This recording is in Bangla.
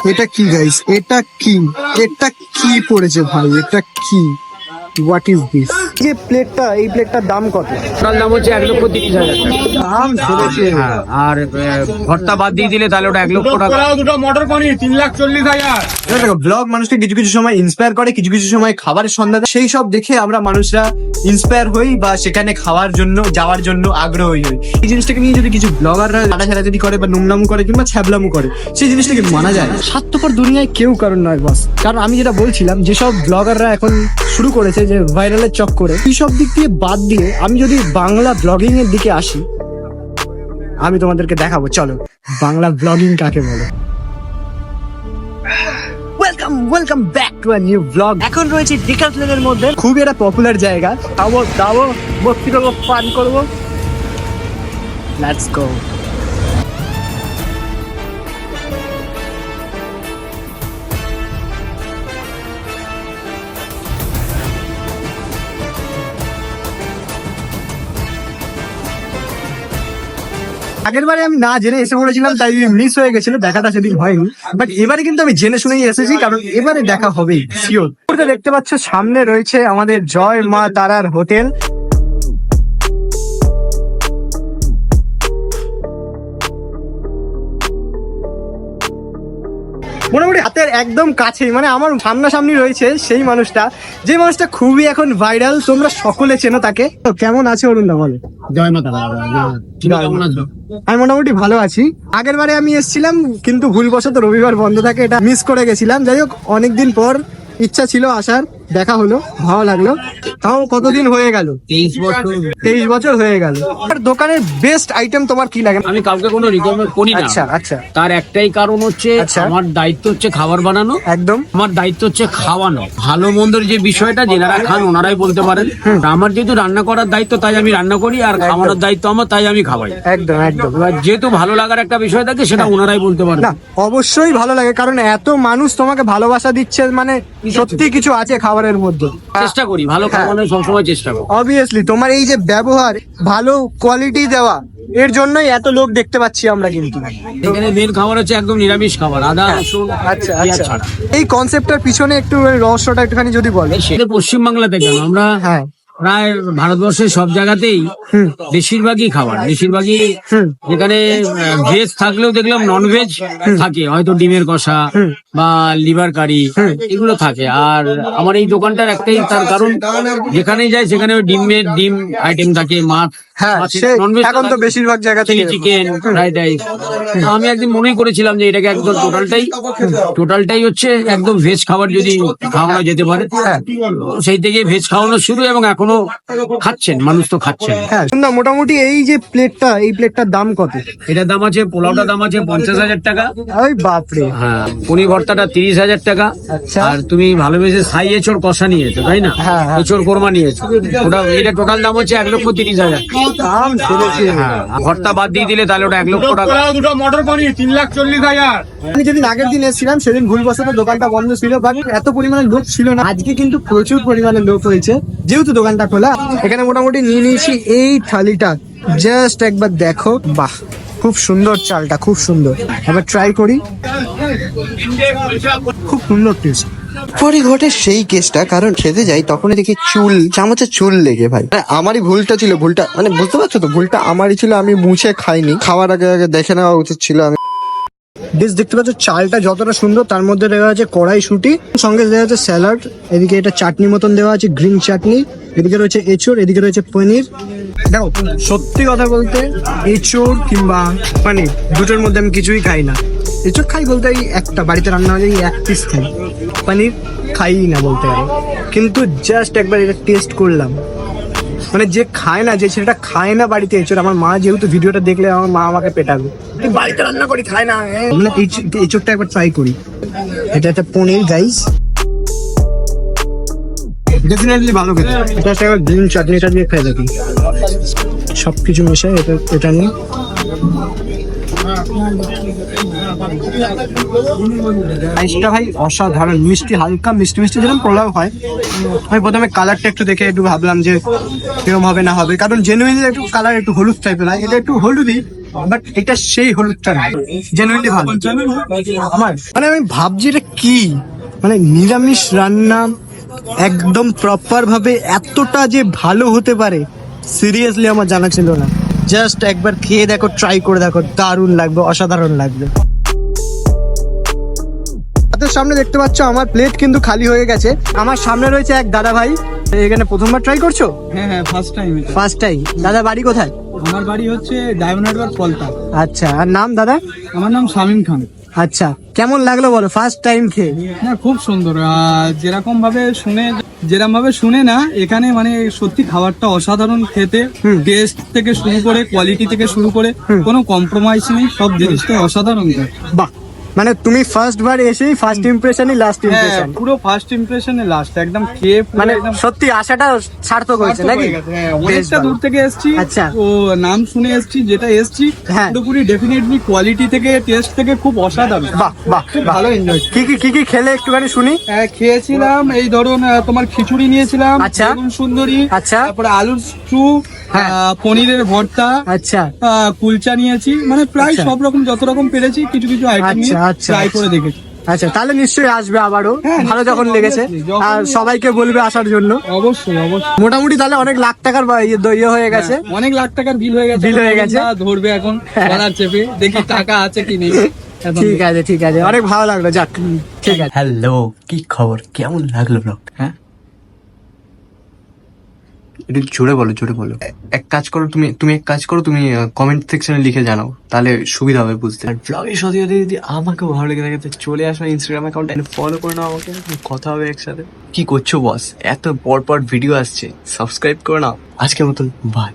এটা কি গাইস, এটা কি পড়েছে ভাই, এটা কি, হোয়াট ইজ দিস? যে প্লেটটা, এই প্লেটটার দাম কত? তার দাম হচ্ছে 1,30,000 দাম শুনেছি। হ্যাঁ, আর ভর্তা বাদ দিয়ে দিলে তাহলে ওটা 1,00,000 টাকা। দুটো মটর পনির 3,40,000। দেখো, ব্লগ মানুষকে কিছু কিছু সময় ইন্সপায়ার করে, কিছু কিছু সময় খাবারের সন্ধ্যা দেয়। সেই সব দেখে আমরা মানুষরা ইন্সপায়ার হই বা সেখানে খাওয়ার জন্য, যাওয়ার জন্য আগ্রহী হই। এই জিনিসটাকে নিয়ে যদি কিছু ব্লগাররা আড়াছাড়া যদি করে বা নোংরামু করে কিংবা ছ্যাবলামু করে, সেই জিনিসটাকে মানা যায়। স্বার্থপর দুনিয়ায় কেউ কারণ নয় বস। কারণ আমি যেটা বলছিলাম, যেসব ব্লগাররা এখন শুরু করেছে যে ভাইরালের চক্করে, এই সব দিক দিয়ে বাদ দিয়ে আমি যদি বাংলা ব্লগিং এর দিকে আসি, আমি তোমাদেরকে দেখাবো। চলো, বাংলা ব্লগিং কাকে বলে। Welcome back to a new blog. এখন রয়েছে ডিকাথলনের মধ্যে, খুবই একটা পপুলার জায়গা। দাবো ভর্তি করবো, ফান করবো, লেটস গো। আগের বারে আমি না জেনে এসে পড়েছিলাম, তাই মিস হয়ে গেছিল, দেখাটা সেদিন হয়নি। বাট এবারে কিন্তু আমি জেনে শুনেই এসেছি, কারণ এবারে দেখা হবেই শিওর। দেখতে পাচ্ছ সামনে রয়েছে আমাদের জয় মা তারার হোটেল। মোটামুটি হাতের একদম কাছেই, মানে আমার সামনাসামনি রয়েছে সেই মানুষটা, যে মানুষটা খুবই এখন ভাইরাল। তোমরা সকলে চেনো তাকে। তো কেমন আছে অরুণদা, বলো? জয় মাতা দা। কেমন আছো? আমি মোটামুটি ভালো আছি। আগের বারে আমি এসেছিলাম, কিন্তু ভুলবশত রবিবার বন্ধ থাকে, এটা মিস করে গেছিলাম। যাই হোক, অনেকদিন পর ইচ্ছা ছিল আসার, দেখা হলো, ভালো লাগলো। তাও কতদিন হয়ে গেল? 23 বছর হয়ে গেল। আর দোকানের বেস্ট আইটেম তোমার কি লাগে? আমি কাউকে কোনো রিকমেন্ড করি না। আচ্ছা। তার একটাই কারণ হচ্ছে, আমার দায়িত্ব হচ্ছে খাবার বানানো, একদম। আমার দায়িত্ব হচ্ছে খাওয়ানো। ভালো মন্দের যে বিষয়টা যেনারা খান ওনারাই বলতে পারেন। আমার যেহেতু রান্না করার দায়িত্ব, তাই আমি রান্না করি, আর খাওয়ানোর দায়িত্ব আমার, তাই আমি খাওয়াই। একদম। এবার যেহেতু ভালো লাগার একটা বিষয় থাকে, সেটা ওনারাই বলতে পারেন। না, অবশ্যই ভালো লাগে, কারণ এত মানুষ তোমাকে ভালোবাসা দিচ্ছে, মানে সত্যি কিছু আছে খাবারের মধ্যে। চেষ্টা করি ভালো খাওয়ানোর, সবসময় চেষ্টা করি। অবভিয়াসলি তোমার এই যে ব্যবহার, ভালো কোয়ালিটি দেওয়া, এর জন্যই এত লোক দেখতে পাচ্ছি আমরা। কিন্তু এখানে মেন খাবার হচ্ছে একদম নিরামিষ খাবার, আদা রসুন পেঁয়াজ ছাড়া। এই কনসেপ্টটার পিছনে একটু রহস্যটা একটুখানি যদি বলে। পশ্চিমবাংলাতে কেন, আমরা প্রায় ভারতবর্ষের সব জায়গাতেই বেশিরভাগই খাবার, বেশিরভাগই যেখানে ভেজ থাকলেও দেখলাম নন ভেজ থাকে, হয়তো ডিমের কষা বা লিভার কারি এগুলো থাকে। আর আমার এই দোকানটার একটাই তার কারণ, যেখানেই যায় সেখানে ডিম আইটেম থাকে, মাছ, এখন তো বেশিরভাগ জায়গাতে চিকেন, ফ্রাইড রাইস। আমি একদিন মনেই করেছিলাম যে এটাকে একদম টোটালটাই হচ্ছে একদম ভেজ খাবার যদি খাওয়ানো যেতে পারে। সেই থেকে ভেজ খাওয়ানো শুরু, এবং এখনো খাচ্ছেন মানুষ, তো খাচ্ছেন। মোটামুটি এই যে প্লেটটা, এই প্লেটটার দাম কত? এটার দাম আছে, পোলাওটার দাম আছে 50,000 টাকা। ওই বাপরে। হ্যাঁ, পনির ভর্তাটা 30,000 টাকা। আর তুমি ভালোবেসে ছাই এঁচোড় কষা নিয়েছো, তাই না? এঁচোড় কোরমা নিয়েছো, ওটা এটা টোটাল দাম হচ্ছে 1,30,000। দাম শুনেছি। হ্যাঁ, ভর্তা বাদ দিয়ে দিলে তাহলে ওটা 1,00,000 টাকা। দুটো মটর পনির 3,40,000। আমি যেদিন আগের দিন এসেছিলাম, সেদিন ভুলবশত দোকানটা বন্ধ ছিল, বাট এত পরিমাণে লোক ছিল না। আজকে কিন্তু প্রচুর পরিমাণে লোক হয়েছে, যেহেতু দোকানটা খোলা। এখানে মোটামুটি নিয়ে নিয়েছি এই থালিটা, জাস্ট একবার দেখো। বাহ, খুব সুন্দর চালটা, খুব সুন্দর। এবার ট্রাই করি। খুব সুন্দর টেস্ট। পরে ঘটে সেই কেসটা, কারণ খেতে যাই তখন দেখি চামচে চুল লেগে। ভাই আমারই ভুলটা ছিল, ভুলটা মানে বুঝতে পারছো তো, ভুলটা আমারই ছিল। আমি মুছে খাইনি, খাওয়ার আগে দেখে নেওয়া উচিত ছিল। আমি ডিশ দেখতে পাচ্ছ, চালটা যতটা সুন্দর, তার মধ্যে দেওয়া আছে কড়াইশুঁটি, সঙ্গে দেওয়া আছে স্যালাড, এদিকে এটা চাটনি মতন দেওয়া আছে, গ্রিন চাটনি, এদিকে রয়েছে এঁচোড়, এদিকে রয়েছে পনির। দেখো, সত্যি কথা বলতে এঁচোড় কিংবা পনির দুটোর মধ্যে আমি কিছুই খাই না। এঁচোড় খাই বলতে এই একটা, বাড়িতে রান্না হলে এক পিস খাই, পনির খাই না বলতে পারো। কিন্তু জাস্ট একবার এটা টেস্ট করলাম, মানে যে খায় না, যে ছেলেটা খায় না বাড়িতে এঁচোড়, আমার মা যেহেতু ভিডিওটা দেখলে আমার মা আমাকে পেটাবে, তুই বাড়িতে রান্না করি খায় না, মানে এঁচোড়টা একবার ট্রাই করি। এটা একটা পনির গাইস, ডেফিনেটলি ভালো খেতে। এটা একবার গ্রিন চাটনিটা দিয়ে খেয়ে দেখি, সবকিছু মেশাই এটা নিয়ে। রাইসটা ভাই অসাধারণ, মিষ্টি, হালকা মিষ্টি যেরকম পোলাও হয়। আমি প্রথমে কালারটা একটু দেখে একটু ভাবলাম যে কিরকম হবে না হবে, কারণ জেনুইনলি একটু কালার একটু হলুদ টাইপের হয়, এটা একটু হলুদই, বাট এটা সেই হলুদটা না, জেনুইনলি ভালো আমার। মানে আমি ভাবছি এটা কি, মানে নিরামিষ রান্না একদম প্রপার ভাবে এতটা যে ভালো হতে পারে সিরিয়াসলি আমার জানা ছিল না। জাস্ট একবার খেয়ে দেখো, ট্রাই করে দেখো, দারুণ লাগবে, অসাধারণ লাগবে। হাতের সামনে দেখতে পাচ্ছ আমার প্লেট কিন্তু খালি হয়ে গেছে। আমার সামনে রয়েছে এক দাদা ভাই, এখানে প্রথমবার ট্রাই করছো? হ্যাঁ ফার্স্ট টাইম। First time. দাদা বাড়ি কোথায়? আমার বাড়ি হচ্ছে ডায়মন্ড হারবার ফলতা। আচ্ছা, আর নাম দাদা? আমার নাম শামীম খান। আচ্ছা, কেমন লাগলো বলো ফার্স্ট টাইম খেয়ে? হ্যাঁ খুব সুন্দর। যেরকম ভাবে শুনে না, এখানে মানে সত্যি খাবারটা অসাধারণ খেতে। টেস্ট থেকে শুরু করে কোয়ালিটি থেকে শুরু করে কোনো কম্প্রোমাইজ নেই, সব জিনিসটা অসাধারণ। বাহ, মানে তুমি ফার্স্ট বার এসেই ফার্স্ট ইমপ্রেশনই লাস্ট হ্যাঁ ইমপ্রেশন। পুরো ফার্স্ট ইমপ্রেশনে লাস্ট একদম খেয়ে পুরো মানে একদম সত্যি আশাটা সার্থক হয়েছে সার্থক নাকি? হয়ে গেছে। হ্যাঁ, বেশ অনেকটা ভালো। দূর থেকে এসেছি। আচ্ছা। ও নাম শুনে এসেছি, যেটা এসেছি হ্যাঁ। পুরোপুরি ডেফিনেটলি কোয়ালিটি থেকে টেস্ট থেকে খুব অসাধারণ। বাহ বাহ, ভালো এনজয়। কি কি খেলে একটুখানি শুনি। খেয়েছিলাম এই ধরুন তোমার খিচুড়ি নিয়েছিলাম, আচ্ছা। বেগুন সুন্দরী, আচ্ছা। তারপরে আলুর স্টু, হ্যাঁ। পনিরের ভর্তা, আচ্ছা কুলচা নিয়েছি, মানে প্রায় আচ্ছা। সব রকম যত রকম পেরেছি কিছু কিছু আইটেম নিয়ে আচ্ছা, আচ্ছা, ট্রাই আচ্ছা। করে দেখেছি। আচ্ছা, তাহলে নিশ্চয়ই আসবে আবারও, হ্যাঁ, ভালো নিশ্চয়ই, যখন লেগেছে। obviously, যখন- আর সবাইকে বলবে আসার জন্য। অবশ্যই অবশ্যই। মোটামুটি তাহলে অনেক লাখ টাকার ইয়ে হয়ে গেছে। অনেক লাখ টাকার বিল হয়ে গেছে। বিল হয়ে গেছে। ধরবে এখন গলার চেপে, দেখি টাকা আছে কি নেই। এখন ঠিক আছে ঠিক আছে, অনেক ভালো লাগলো, যাক ঠিক আছে। হ্যালো, কি খবর, কেমন লাগলো ব্লগ? হ্যাঁ, একটু জোরে বলো, জোরে বলো। এক কাজ করো, তুমি এক কাজ করো, তুমি কমেন্ট সেকশনে লিখে জানাও, তাহলে সুবিধা হবে বুঝতে। আর ব্লগের সাথে সাথে যদি আমাকে ভালো লেগে থাকে তো চলে আসো ইনস্টাগ্রাম অ্যাকাউন্টে, ফলো করে নাও আমাকে, কথা হবে একসাথে। কি করছো বস? এত পর ভিডিও আসছে, সাবস্ক্রাইব করে নাও। আজকের মতন বাই।